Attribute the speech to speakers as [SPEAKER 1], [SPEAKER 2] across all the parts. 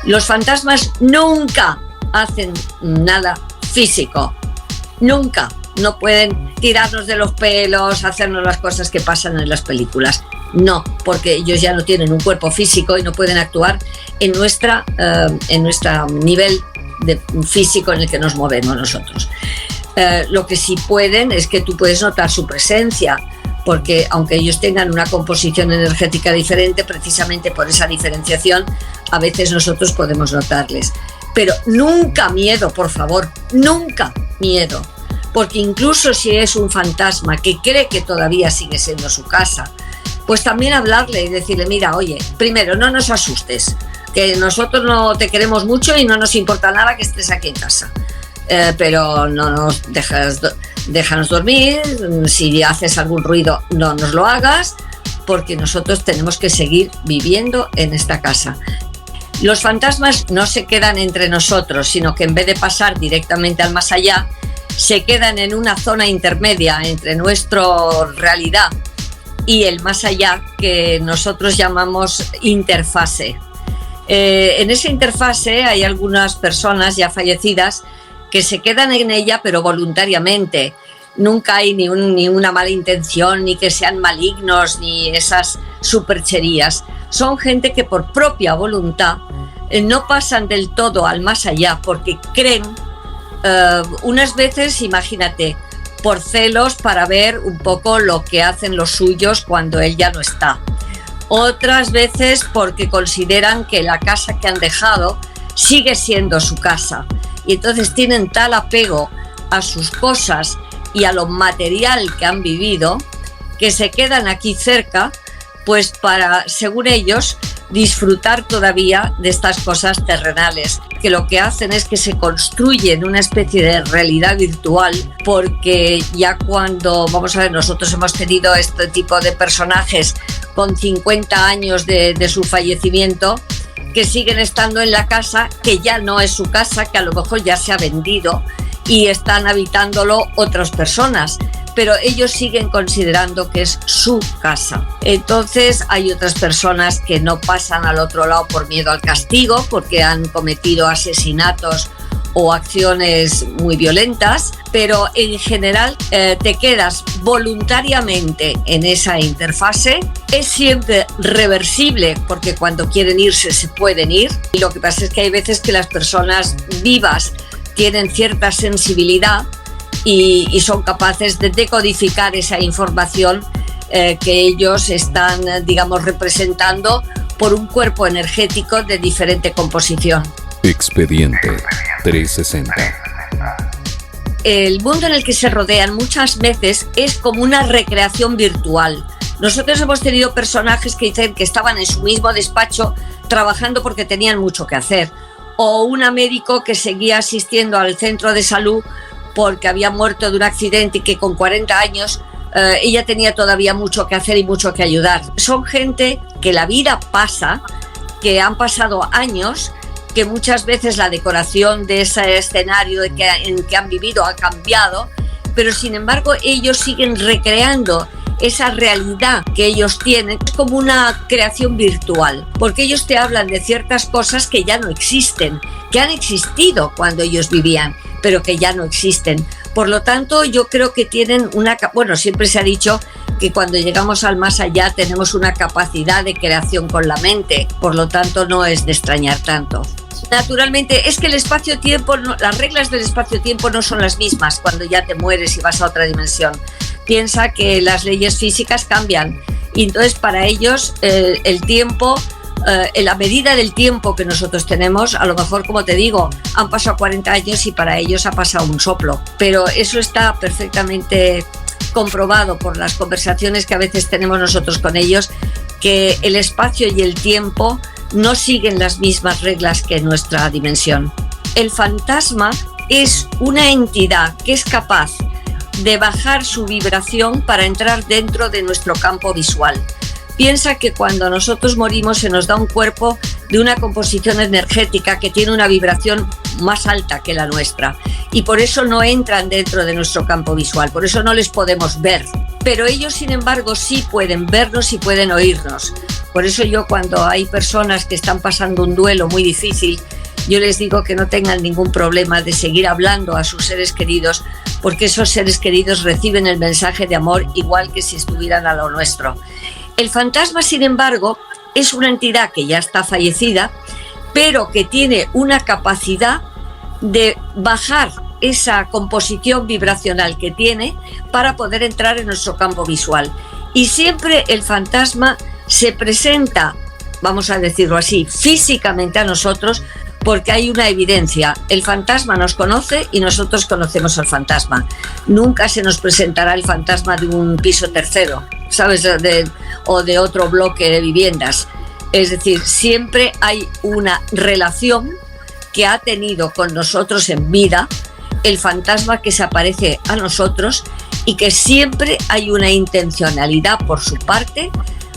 [SPEAKER 1] Los fantasmas nunca hacen nada físico, nunca. No pueden tirarnos de los pelos, hacernos las cosas que pasan en las películas. No, porque ellos ya no tienen un cuerpo físico y no pueden actuar en nuestro nivel físico en el que nos movemos nosotros. Lo que sí pueden es que tú puedes notar su presencia, porque aunque ellos tengan una composición energética diferente, precisamente por esa diferenciación, a veces nosotros podemos notarles. Pero nunca miedo, por favor, nunca miedo. Porque incluso si es un fantasma que cree que todavía sigue siendo su casa, pues también hablarle y decirle, mira, oye, primero, no nos asustes, que nosotros no te queremos mucho y no nos importa nada que estés aquí en casa, pero no nos déjanos dormir, si haces algún ruido no nos lo hagas, porque nosotros tenemos que seguir viviendo en esta casa. Los fantasmas no se quedan entre nosotros, sino que en vez de pasar directamente al más allá, se quedan en una zona intermedia entre nuestra realidad y el más allá, que nosotros llamamos interfase. En esa interfase hay algunas personas ya fallecidas que se quedan en ella, pero voluntariamente. Nunca hay ni una mala intención, ni que sean malignos, ni esas supercherías. Son gente que por propia voluntad no pasan del todo al más allá, porque creen, unas veces, imagínate, por celos para ver un poco lo que hacen los suyos cuando él ya no está. Otras veces porque consideran que la casa que han dejado sigue siendo su casa. Y entonces tienen tal apego a sus cosas y a lo material que han vivido, que se quedan aquí cerca, pues para, según ellos, disfrutar todavía de estas cosas terrenales, que lo que hacen es que se construyen una especie de realidad virtual, porque ya cuando, vamos a ver, nosotros hemos tenido este tipo de personajes con 50 años de su fallecimiento, que siguen estando en la casa, que ya no es su casa, que a lo mejor ya se ha vendido y están habitándolo otras personas, pero ellos siguen considerando que es su casa. Entonces hay otras personas que no pasan al otro lado por miedo al castigo, porque han cometido asesinatos o acciones muy violentas, pero en general te quedas voluntariamente en esa interfase. Es siempre reversible, porque cuando quieren irse se pueden ir, y lo que pasa es que hay veces que las personas vivas tienen cierta sensibilidad y son capaces de decodificar esa información que ellos están, digamos, representando por un cuerpo energético de diferente composición.
[SPEAKER 2] Expediente 360.
[SPEAKER 1] El mundo en el que se rodean muchas veces es como una recreación virtual. Nosotros hemos tenido personajes que dicen que estaban en su mismo despacho trabajando porque tenían mucho que hacer, o una médico que seguía asistiendo al centro de salud porque había muerto de un accidente y que con 40 años ella tenía todavía mucho que hacer y mucho que ayudar. Son gente que la vida pasa, que han pasado años, que muchas veces la decoración de ese escenario en que han vivido ha cambiado, pero sin embargo ellos siguen recreando esa realidad que ellos tienen. Es como una creación virtual, porque ellos te hablan de ciertas cosas que ya no existen, que han existido cuando ellos vivían, pero que ya no existen. Por lo tanto, yo creo que tienen siempre se ha dicho que cuando llegamos al más allá tenemos una capacidad de creación con la mente, por lo tanto no es de extrañar tanto. Naturalmente, es que el espacio-tiempo, las reglas del espacio-tiempo no son las mismas cuando ya te mueres y vas a otra dimensión. Piensa que las leyes físicas cambian y entonces para ellos el tiempo, la medida del tiempo que nosotros tenemos, a lo mejor, como te digo, han pasado 40 años y para ellos ha pasado un soplo, pero eso está perfectamente comprobado por las conversaciones que a veces tenemos nosotros con ellos, que el espacio y el tiempo no siguen las mismas reglas que nuestra dimensión. El fantasma es una entidad que es capaz de bajar su vibración para entrar dentro de nuestro campo visual. Piensa que cuando nosotros morimos se nos da un cuerpo de una composición energética que tiene una vibración más alta que la nuestra y por eso no entran dentro de nuestro campo visual, por eso no les podemos ver. Pero ellos, sin embargo, sí pueden vernos y pueden oírnos, Por eso yo, cuando hay personas que están pasando un duelo muy difícil, yo les digo que no tengan ningún problema de seguir hablando a sus seres queridos, porque esos seres queridos reciben el mensaje de amor igual que si estuvieran a lo nuestro. El fantasma, sin embargo, es una entidad que ya está fallecida, pero que tiene una capacidad de bajar esa composición vibracional que tiene para poder entrar en nuestro campo visual. Y siempre el fantasma se presenta, vamos a decirlo así, físicamente a nosotros, porque hay una evidencia. El fantasma nos conoce y nosotros conocemos al fantasma. Nunca se nos presentará el fantasma de un piso tercero, ¿sabes? O de otro bloque de viviendas. Es decir, siempre hay una relación que ha tenido con nosotros en vida el fantasma que se aparece a nosotros, y que siempre hay una intencionalidad por su parte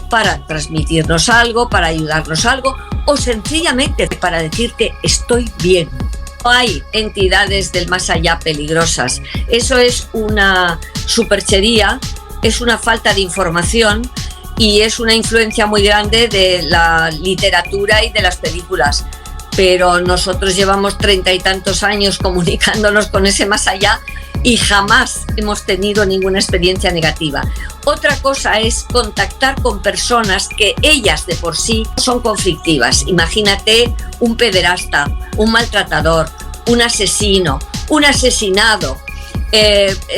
[SPEAKER 1] para transmitirnos algo, para ayudarnos algo, o sencillamente para decirte estoy bien. No hay entidades del más allá peligrosas. Eso es una superchería, es una falta de información y es una influencia muy grande de la literatura y de las películas. Pero nosotros llevamos 30 y tantos años comunicándonos con ese más allá y jamás hemos tenido ninguna experiencia negativa. Otra cosa es contactar con personas que ellas de por sí son conflictivas. Imagínate un pederasta, un maltratador, un asesino, un asesinado.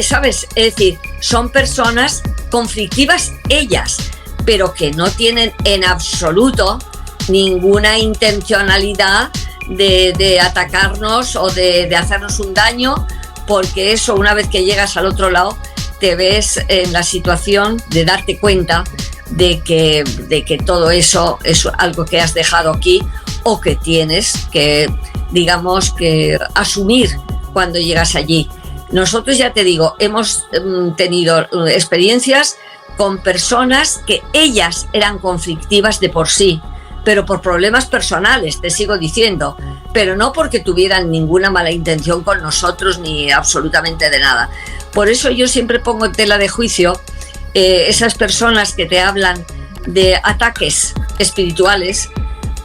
[SPEAKER 1] ¿Sabes? Es decir, son personas conflictivas ellas, pero que no tienen en absoluto ninguna intencionalidad de atacarnos o de hacernos un daño, porque eso, una vez que llegas al otro lado, te ves en la situación de darte cuenta de que todo eso es algo que has dejado aquí o que tienes que, digamos, que asumir cuando llegas allí. Nosotros, ya te digo, hemos tenido experiencias con personas que ellas eran conflictivas de por sí, pero por problemas personales, te sigo diciendo, pero no porque tuvieran ninguna mala intención con nosotros ni absolutamente de nada. Por eso yo siempre pongo en tela de juicio esas personas que te hablan de ataques espirituales,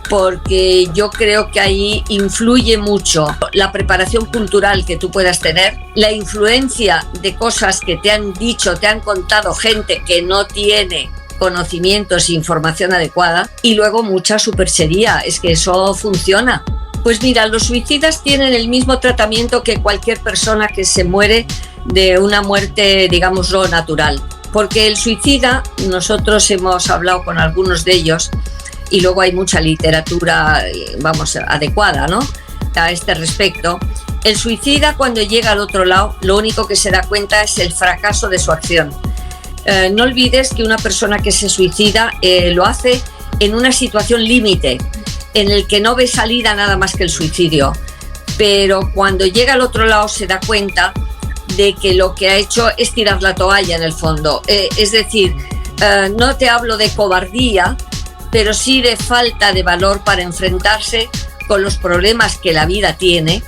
[SPEAKER 1] porque yo creo que ahí influye mucho la preparación cultural que tú puedas tener, la influencia de cosas que te han dicho, te han contado gente que no tiene conocimientos e información adecuada, y luego mucha superchería. Es que eso funciona. Pues mira, los suicidas tienen el mismo tratamiento que cualquier persona que se muere de una muerte, digámoslo, natural. Porque el suicida, nosotros hemos hablado con algunos de ellos, y luego hay mucha literatura, vamos, adecuada, ¿no?, a este respecto. El suicida, cuando llega al otro lado, lo único que se da cuenta es el fracaso de su acción. No olvides que una persona que se suicida lo hace en una situación límite, en el que no ve salida nada más que el suicidio, pero cuando llega al otro lado se da cuenta de que lo que ha hecho es tirar la toalla en el fondo. Es decir, no te hablo de cobardía, pero sí de falta de valor para enfrentarse con los problemas que la vida tiene,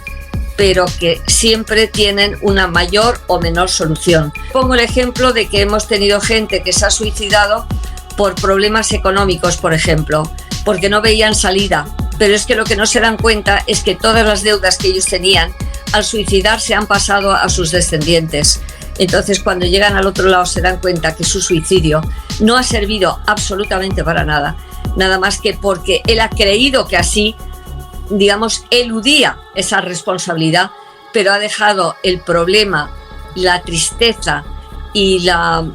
[SPEAKER 1] pero que siempre tienen una mayor o menor solución. Pongo el ejemplo de que hemos tenido gente que se ha suicidado por problemas económicos, por ejemplo, porque no veían salida, pero es que lo que no se dan cuenta es que todas las deudas que ellos tenían al suicidarse han pasado a sus descendientes. Entonces, cuando llegan al otro lado se dan cuenta que su suicidio no ha servido absolutamente para nada, nada más que porque él ha creído que así, digamos, eludía esa responsabilidad, pero ha dejado el problema, la tristeza y la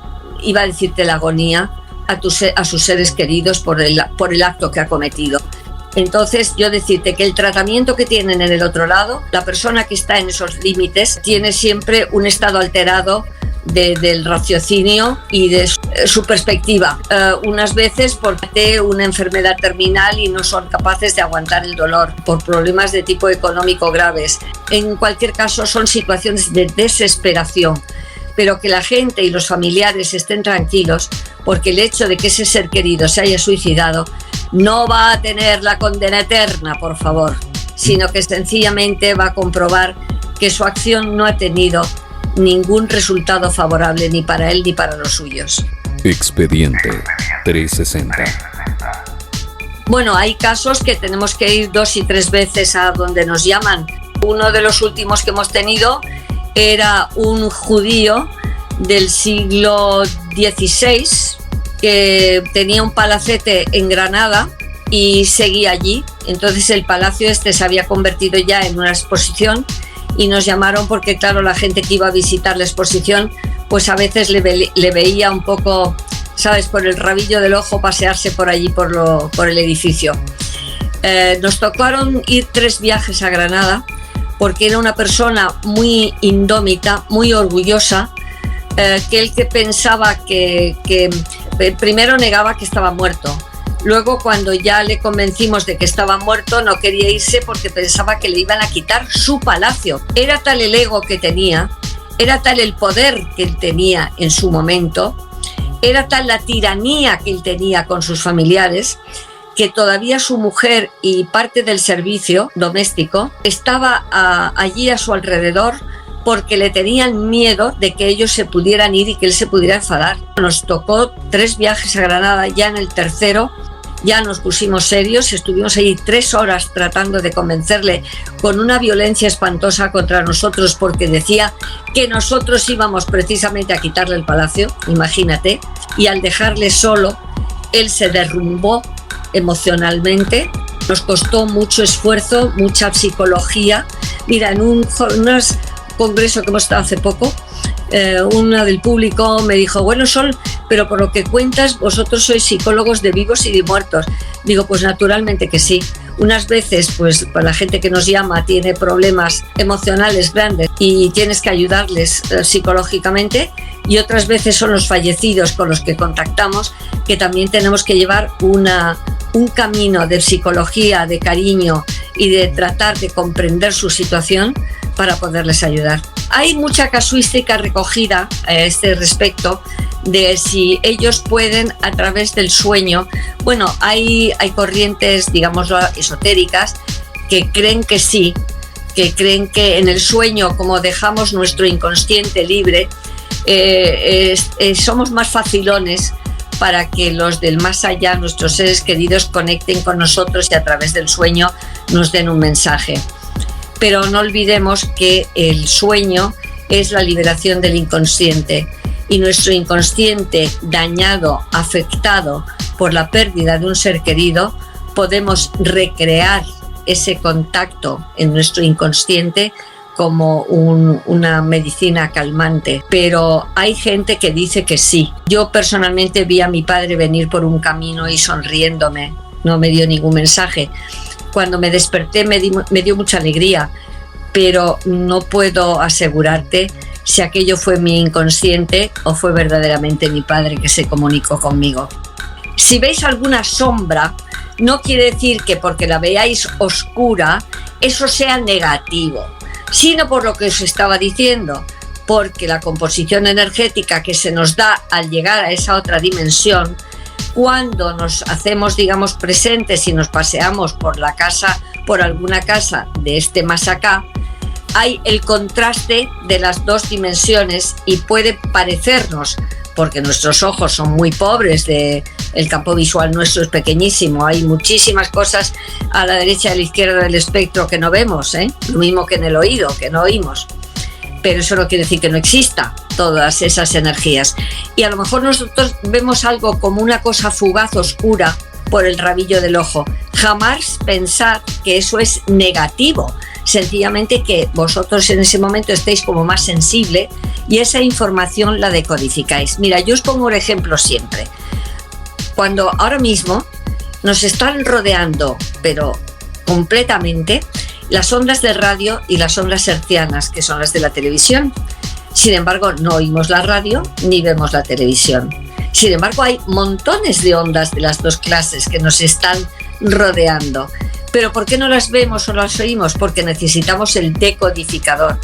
[SPEAKER 1] agonía a sus seres queridos por el acto que ha cometido. Entonces, yo decirte que el tratamiento que tienen en el otro lado, la persona que está en esos límites tiene siempre un estado alterado del raciocinio y de su perspectiva, unas veces porque una enfermedad terminal y no son capaces de aguantar el dolor por problemas de tipo económico graves. En cualquier caso, son situaciones de desesperación, pero que la gente y los familiares estén tranquilos, porque el hecho de que ese ser querido se haya suicidado no va a tener la condena eterna, por favor, sino que sencillamente va a comprobar que su acción no ha tenido ningún resultado favorable ni para él ni para los suyos.
[SPEAKER 2] Expediente 360.
[SPEAKER 1] Bueno, hay casos que tenemos que ir 2 y 3 veces a donde nos llaman. Uno de los últimos que hemos tenido era un judío del siglo XVI que tenía un palacete en Granada y seguía allí. Entonces el palacio se había convertido ya en una exposición y nos llamaron porque, claro, la gente que iba a visitar la exposición pues a veces le veía un poco, ¿sabes?, por el rabillo del ojo pasearse por allí, por el edificio. Nos tocaron ir 3 viajes a Granada porque era una persona muy indómita, muy orgullosa, que él que pensaba que primero negaba que estaba muerto. Luego, cuando ya le convencimos de que estaba muerto, no quería irse porque pensaba que le iban a quitar su palacio. Era tal el ego que tenía, era tal el poder que él tenía en su momento, era tal la tiranía que él tenía con sus familiares, que todavía su mujer y parte del servicio doméstico estaba allí a su alrededor porque le tenían miedo de que ellos se pudieran ir y que él se pudiera enfadar. Nos tocó 3 viajes a Granada, ya en el tercero ya nos pusimos serios, estuvimos ahí 3 horas tratando de convencerle con una violencia espantosa contra nosotros porque decía que nosotros íbamos precisamente a quitarle el palacio, imagínate, y al dejarle solo, él se derrumbó emocionalmente. Nos costó mucho esfuerzo, mucha psicología. Mira, en un congreso que hemos estado hace poco, una del público me dijo: bueno, Sol, pero por lo que cuentas, vosotros sois psicólogos de vivos y de muertos. Digo, pues naturalmente que sí. Unas veces, pues la gente que nos llama tiene problemas emocionales grandes y tienes que ayudarles psicológicamente, y otras veces son los fallecidos con los que contactamos, que también tenemos que llevar un camino de psicología, de cariño y de tratar de comprender su situación para poderles ayudar. Hay mucha casuística recogida a este respecto de si ellos pueden a través del sueño. Bueno, hay corrientes, digámoslo, esotéricas que creen que sí, que creen que en el sueño, como dejamos nuestro inconsciente libre, somos más facilones para que los del más allá, nuestros seres queridos, conecten con nosotros y a través del sueño nos den un mensaje. Pero no olvidemos que el sueño es la liberación del inconsciente, y nuestro inconsciente dañado, afectado por la pérdida de un ser querido, podemos recrear ese contacto en nuestro inconsciente como una medicina calmante. Pero hay gente que dice que sí. Yo personalmente vi a mi padre venir por un camino y sonriéndome, no me dio ningún mensaje. Cuando me desperté me dio mucha alegría, pero no puedo asegurarte si aquello fue mi inconsciente o fue verdaderamente mi padre que se comunicó conmigo. Si veis alguna sombra, no quiere decir que porque la veáis oscura, eso sea negativo, sino por lo que os estaba diciendo, porque la composición energética que se nos da al llegar a esa otra dimensión, cuando nos hacemos, digamos, presentes y nos paseamos por la casa, por alguna casa de este más acá, hay el contraste de las 2 dimensiones y puede parecernos, porque nuestros ojos son muy pobres, el campo visual nuestro es pequeñísimo, hay muchísimas cosas a la derecha y a la izquierda del espectro que no vemos, lo mismo que en el oído, que no oímos. Pero eso no quiere decir que no exista todas esas energías. Y a lo mejor nosotros vemos algo como una cosa fugaz, oscura, por el rabillo del ojo. Jamás pensad que eso es negativo. Sencillamente que vosotros en ese momento estéis como más sensible y esa información la decodificáis. Mira, yo os pongo un ejemplo siempre. Cuando ahora mismo nos están rodeando, pero completamente, las ondas de radio y las ondas hertzianas, que son las de la televisión. Sin embargo, no oímos la radio ni vemos la televisión. Sin embargo, hay montones de ondas de las 2 clases que nos están rodeando. ¿Pero por qué no las vemos o las oímos? Porque necesitamos el decodificador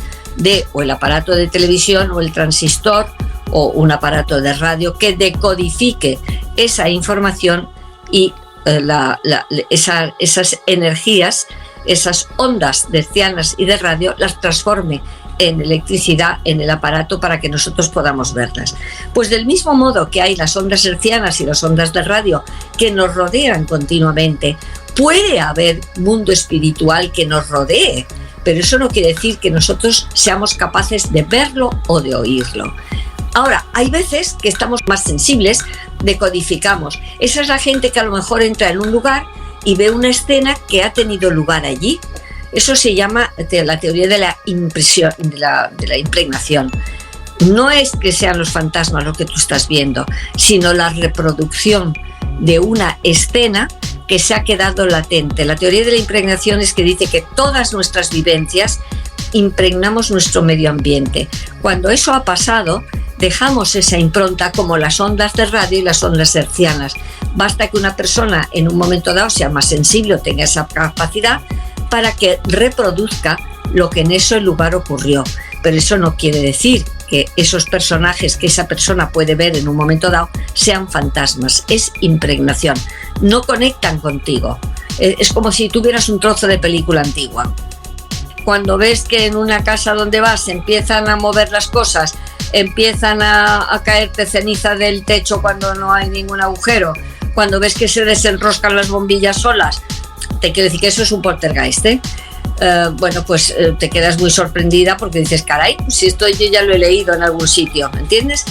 [SPEAKER 1] o el aparato de televisión o el transistor o un aparato de radio que decodifique esa información y esas energías, esas ondas hertzianas y de radio, las transforme en electricidad en el aparato para que nosotros podamos verlas. Pues del mismo modo que hay las ondas hertzianas y las ondas de radio que nos rodean continuamente, puede haber mundo espiritual que nos rodee, pero eso no quiere decir que nosotros seamos capaces de verlo o de oírlo. Ahora, hay veces que estamos más sensibles, decodificamos. Esa es la gente que a lo mejor entra en un lugar y ve una escena que ha tenido lugar allí. Eso se llama la teoría de la impresión, de la impregnación. No es que sean los fantasmas lo que tú estás viendo, sino la reproducción de una escena que se ha quedado latente. La teoría de la impregnación es que dice que todas nuestras vivencias impregnamos nuestro medio ambiente. Cuando eso ha pasado, dejamos esa impronta como las ondas de radio y las ondas hertzianas. Basta que una persona en un momento dado sea más sensible o tenga esa capacidad para que reproduzca lo que en ese lugar ocurrió. Pero eso no quiere decir que esos personajes que esa persona puede ver en un momento dado sean fantasmas. Es impregnación. No conectan contigo. Es como si tuvieras un trozo de película antigua. Cuando ves que en una casa donde vas empiezan a mover las cosas, empiezan a caerte ceniza del techo cuando no hay ningún agujero, cuando ves que se desenroscan las bombillas solas, te quiero decir que eso es un poltergeist, ¿eh? Bueno, pues te quedas muy sorprendida porque dices, caray, si esto yo ya lo he leído en algún sitio, ¿me entiendes?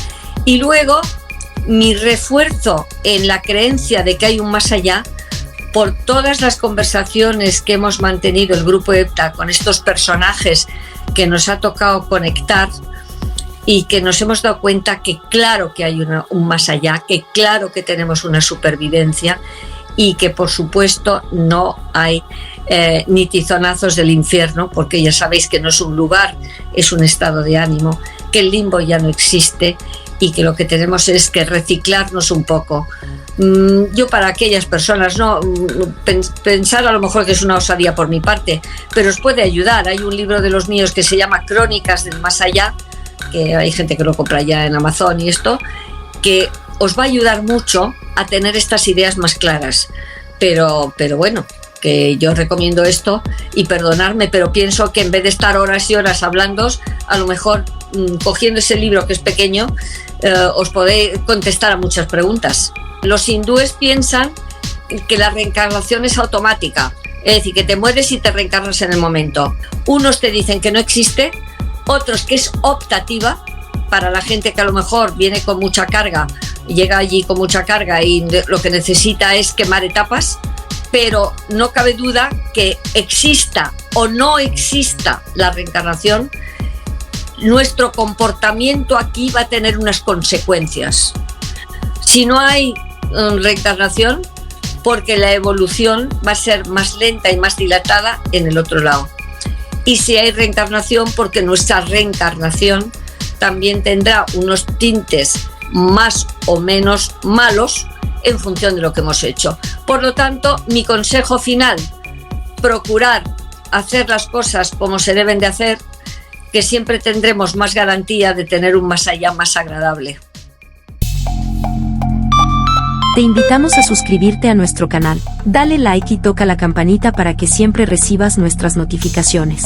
[SPEAKER 1] Y luego mi refuerzo en la creencia de que hay un más allá, por todas las conversaciones que hemos mantenido el grupo EPTA con estos personajes que nos ha tocado conectar y que nos hemos dado cuenta que claro que hay un más allá, que claro que tenemos una supervivencia y que por supuesto no hay ni tizonazos del infierno, porque ya sabéis que no es un lugar, es un estado de ánimo, que el limbo ya no existe y que lo que tenemos es que reciclarnos un poco. Yo para aquellas personas, no pensar a lo mejor que es una osadía por mi parte, pero os puede ayudar. Hay un libro de los míos que se llama Crónicas del Más Allá, que hay gente que lo compra ya en Amazon y esto, que os va a ayudar mucho a tener estas ideas más claras. Pero bueno, que yo recomiendo esto y perdonadme, pero pienso que en vez de estar horas y horas hablando, a lo mejor cogiendo ese libro que es pequeño, os podéis contestar a muchas preguntas. Los hindúes piensan que la reencarnación es automática, es decir, que te mueres y te reencarnas en el momento. Unos te dicen que no existe, otros que es optativa, para la gente que a lo mejor viene con mucha carga, llega allí con mucha carga y lo que necesita es quemar etapas, pero no cabe duda que exista o no exista la reencarnación, nuestro comportamiento aquí va a tener unas consecuencias. Si no hay reencarnación, porque la evolución va a ser más lenta y más dilatada en el otro lado. Y si hay reencarnación, porque nuestra reencarnación también tendrá unos tintes más o menos malos en función de lo que hemos hecho. Por lo tanto, mi consejo final, procurar hacer las cosas como se deben de hacer, que siempre tendremos más garantía de tener un más allá más agradable.
[SPEAKER 3] Te invitamos a suscribirte a nuestro canal, dale like y toca la campanita para que siempre recibas nuestras notificaciones.